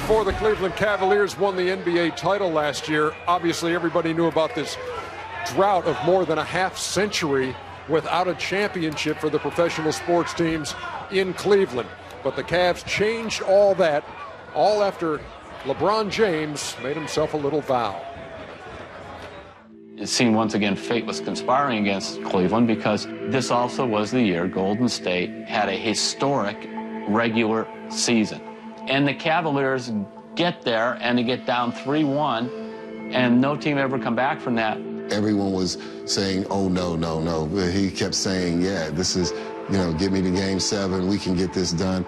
before the Cleveland Cavaliers won the NBA title last year, obviously everybody knew about this drought of more than a half century without a championship for the professional sports teams in Cleveland. But the Cavs changed all that, all after LeBron James made himself a little vow. It seemed once again fate was conspiring against Cleveland, because this also was the year Golden State had a historic regular season. And the Cavaliers get there and they get down 3-1, and no team ever come back from that. Everyone was saying, oh, no, no, no. But he kept saying, yeah, this is, get me to Game 7. We can get this done.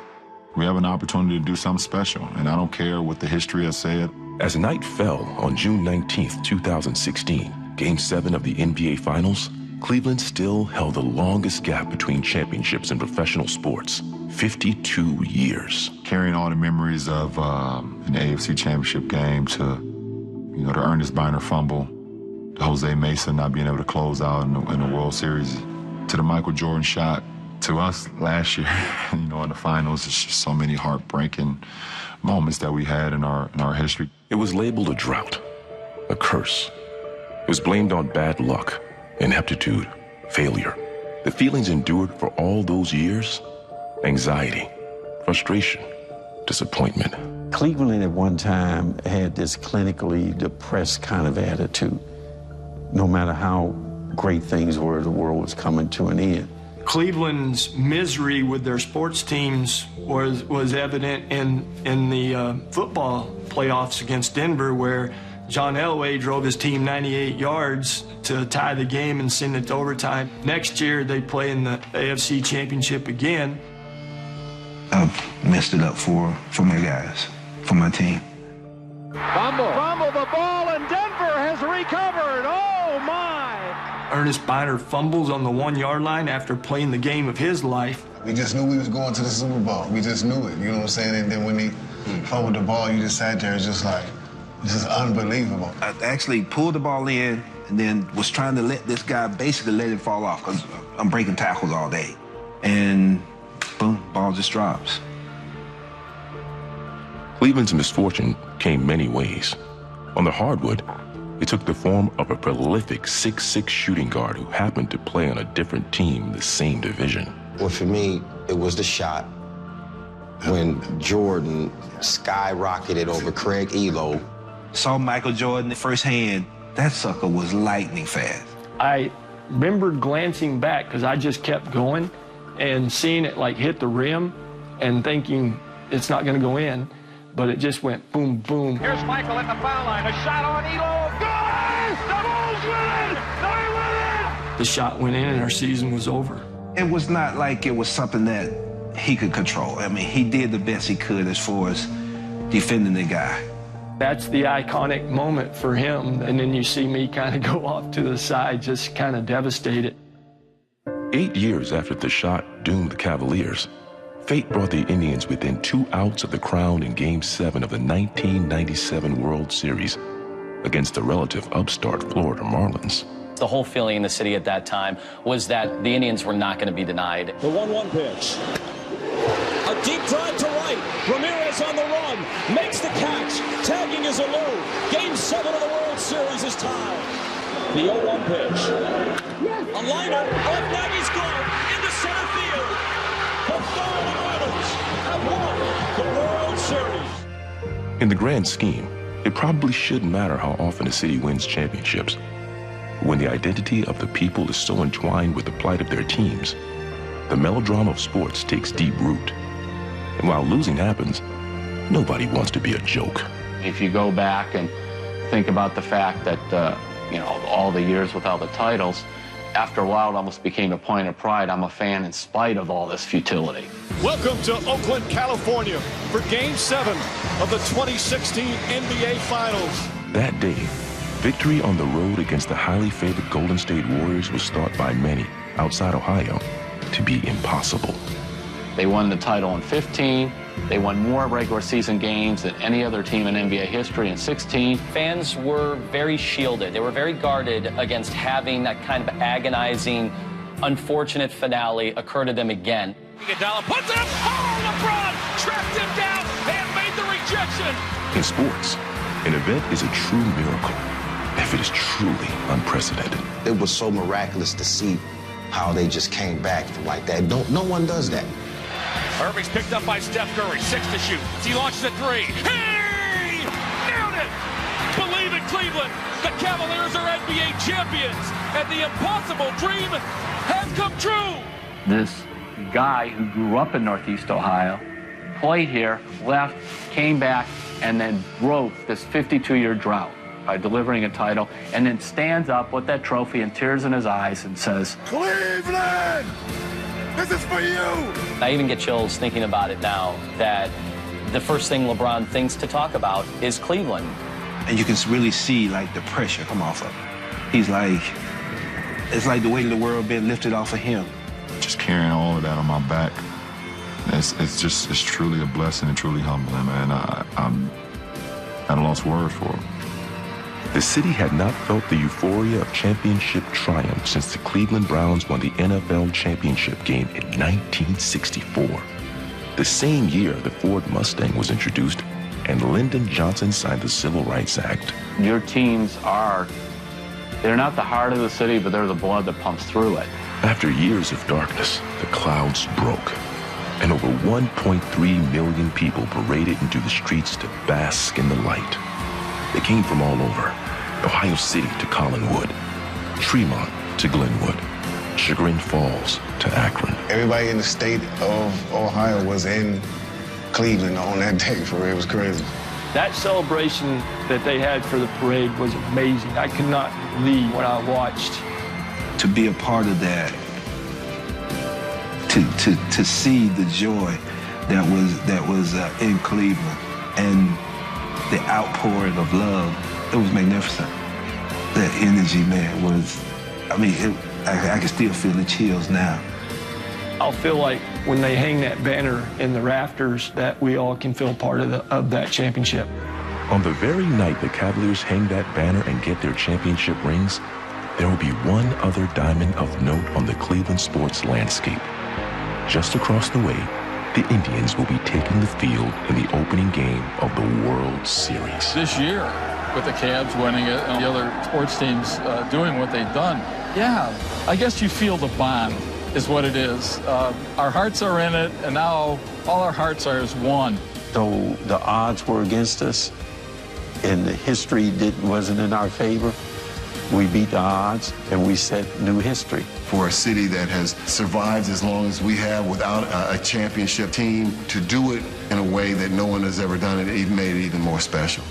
We have an opportunity to do something special, and I don't care what the history has said. As night fell on June 19th, 2016, Game 7 of the NBA Finals, Cleveland still held the longest gap between championships in professional sports, 52 years. Carrying all the memories of an AFC championship game to, the Ernest Biner fumble, to Jose Mesa not being able to close out in the World Series, to the Michael Jordan shot, to us last year, in the finals. It's just so many heartbreaking moments that we had in our history. It was labeled a drought, a curse. It was blamed on bad luck, ineptitude, failure. The feelings endured for all those years: anxiety, frustration, disappointment. Cleveland at one time had this clinically depressed kind of attitude. No matter how great things were, the world was coming to an end. Cleveland's misery with their sports teams was evident in the football playoffs against Denver, where John Elway drove his team 98 yards to tie the game and send it to overtime. Next year, they play in the AFC Championship again. I've messed it up for my guys, for my team. Fumble the ball, and Denver has recovered. Oh, my! Ernest Biner fumbles on the 1-yard line after playing the game of his life. We just knew we was going to the Super Bowl. We just knew it, you know what I'm saying? And then when he fumbled the ball, you just sat there, it's just like, this is unbelievable. I actually pulled the ball in and then was trying to let this guy basically let it fall off, because I'm breaking tackles all day. And boom, ball just drops. Cleveland's misfortune came many ways. On the hardwood, it took the form of a prolific 6'6" shooting guard who happened to play on a different team in the same division. Well, for me, it was the shot. When Jordan skyrocketed over Craig Elo. Saw Michael Jordan firsthand. That sucker was lightning fast. I remember glancing back, because I just kept going, and seeing it hit the rim and thinking it's not going to go in, but it just went boom, boom. Here's Michael at the foul line. A shot on Elo. Good! The Bulls win it! They win it! The shot went in and our season was over. It was not like it was something that he could control. I mean, he did the best he could as far as defending the guy. That's the iconic moment for him. And then you see me kind of go off to the side, just kind of devastated. 8 years after the shot doomed the Cavaliers, fate brought the Indians within 2 outs of the crown in Game 7 of the 1997 World Series against the relative upstart Florida Marlins. The whole feeling in the city at that time was that the Indians were not going to be denied. The 1-1 pitch. A deep drive to right. Ramirez on the run. Makes the catch. Tagging is Alou. Game 7 of the World Series is tied. The 0-1 pitch. A liner off Nagy's glove into center field. The Florida Marlins have won the World Series. In the grand scheme, it probably shouldn't matter how often a city wins championships. When the identity of the people is so entwined with the plight of their teams, the melodrama of sports takes deep root. And while losing happens, nobody wants to be a joke. If you go back and think about the fact that, all the years without the titles, after a while it almost became a point of pride. I'm a fan in spite of all this futility. Welcome to Oakland, California for Game 7 of the 2016 NBA Finals. That day, victory on the road against the highly favored Golden State Warriors was thought by many outside Ohio to be impossible. They won the title in 15. They won more regular season games than any other team in NBA history in 16. Fans were very shielded. They were very guarded against having that kind of agonizing, unfortunate finale occur to them again. Iguodala puts it up. Oh, LeBron trapped him down and made the rejection. In sports, an event is a true miracle if it is truly unprecedented. It was so miraculous to see how they just came back from like that. No one does that. Irving's picked up by Steph Curry. 6 to shoot. He launches a 3. Hey! Nailed it! Believe in Cleveland. The Cavaliers are NBA champions. And the impossible dream has come true. This guy who grew up in Northeast Ohio, played here, left, came back, and then broke this 52-year drought by delivering a title, and then stands up with that trophy and tears in his eyes and says, Cleveland! This is for you! I even get chills thinking about it now, that the first thing LeBron thinks to talk about is Cleveland. And you can really see, like, the pressure come off of him. He's like, it's like the weight of the world being lifted off of him. Just carrying all of that on my back, it's truly a blessing and truly humbling, man. I'm at a lost word for it. The city had not felt the euphoria of championship triumph since the Cleveland Browns won the NFL championship game in 1964. The same year, the Ford Mustang was introduced and Lyndon Johnson signed the Civil Rights Act. your teams they're not the heart of the city, but they're the blood that pumps through it. After years of darkness, the clouds broke, and over 1.3 million people paraded into the streets to bask in the light. They came from all over, Ohio City to Collinwood, Tremont to Glenwood, Chagrin Falls to Akron. Everybody in the state of Ohio was in Cleveland on that day, for real. It was crazy. That celebration that they had for the parade was amazing. I could not believe what I watched. To be a part of that, to see the joy that was in Cleveland and the outpouring of love, it was magnificent. That energy, man, was, I mean, I can still feel the chills now. I'll feel like when they hang that banner in the rafters that we all can feel part of that championship. On the very night the Cavaliers hang that banner and get their championship rings, there will be one other diamond of note on the Cleveland sports landscape. Just across the way, the Indians will be taking the field in the opening game of the World Series. This year, with the Cavs winning it and the other sports teams doing what they've done, yeah, I guess you feel the bond is what it is. Our hearts are in it, and now all our hearts are as one. Though the odds were against us and the history wasn't in our favor, we beat the odds and we set new history. For a city that has survived as long as we have without a championship team, to do it in a way that no one has ever done it, made it even more special.